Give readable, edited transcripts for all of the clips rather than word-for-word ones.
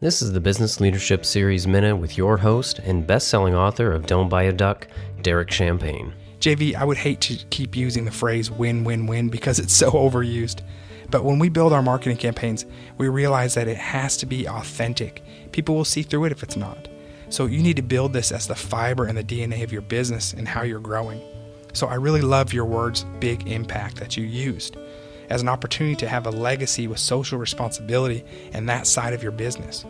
This is the Business Leadership Series Minute with your host and best-selling author of Don't Buy a Duck, Derek Champagne. JV, I would hate to keep using the phrase win, win, win because it's so overused. But when we build our marketing campaigns, we realize that it has to be authentic. People will see through it if it's not. So you need to build this as the fiber and the DNA of your business and how you're growing. So I really love your words, big impact, that you used as an opportunity to have a legacy with social responsibility and that side of your business.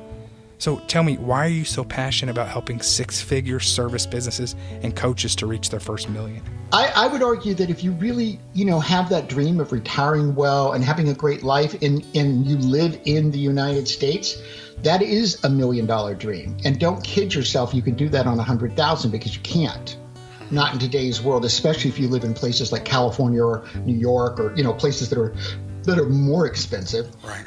So tell me, why are you so passionate about helping six-figure service businesses and coaches to reach their first million? I would argue that if you really, have that dream of retiring well and having a great life and you live in the United States, that is $1 million dream. And don't kid yourself, you can do that on 100,000 because you can't. Not in today's world, especially if you live in places like California or New York or, places that are more expensive. Right.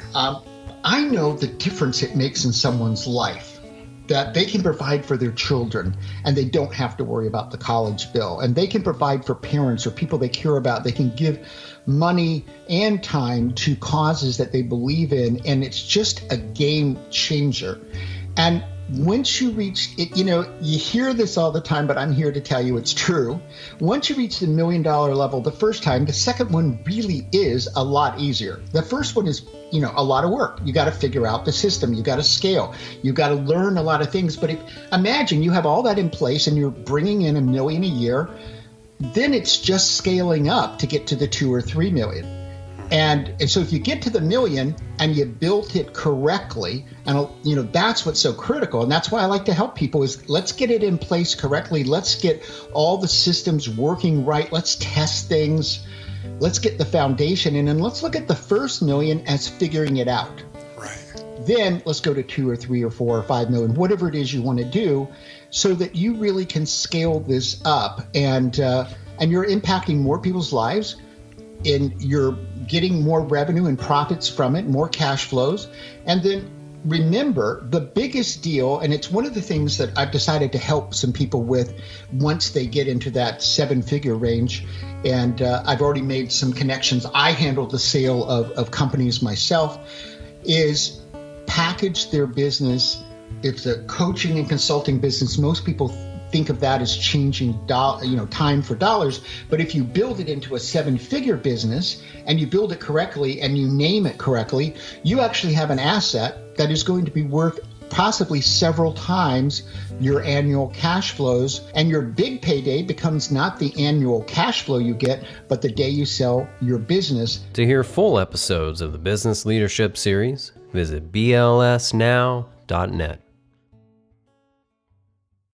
I know the difference it makes in someone's life, that they can provide for their children and they don't have to worry about the college bill, and they can provide for parents or people they care about. They can give money and time to causes that they believe in, and it's just a game changer. And once you reach it, you hear this all the time, but I'm here to tell you it's true. Once you reach the $1 million level the first time, the second one really is a lot easier. The first one is, a lot of work. You got to figure out the system. You got to scale. You got to learn a lot of things. But imagine you have all that in place and you're bringing in $1 million a year. Then it's just scaling up to get to the 2 or 3 million. And so if you get to the $1 million and you built it correctly, and that's what's so critical. And that's why I like to help people is let's get it in place correctly. Let's get all the systems working right. Let's test things. Let's get the foundation in, and let's look at the first $1 million as figuring it out. Right. Then let's go to 2 or 3 or 4 or 5 million, whatever it is you want to do, so that you really can scale this up and you're impacting more people's lives, and you're getting more revenue and profits from it, more cash flows. And then remember the biggest deal, and it's one of the things that I've decided to help some people with once they get into that 7-figure range. And I've already made some connections. I handle the sale of companies myself, is package their business. It's a coaching and consulting business. Most people think of that as changing time for dollars. But if you build it into a 7-figure business and you build it correctly and you name it correctly, you actually have an asset that is going to be worth possibly several times your annual cash flows. And your big payday becomes not the annual cash flow you get, but the day you sell your business. To hear full episodes of the Business Leadership Series, visit blsnow.net.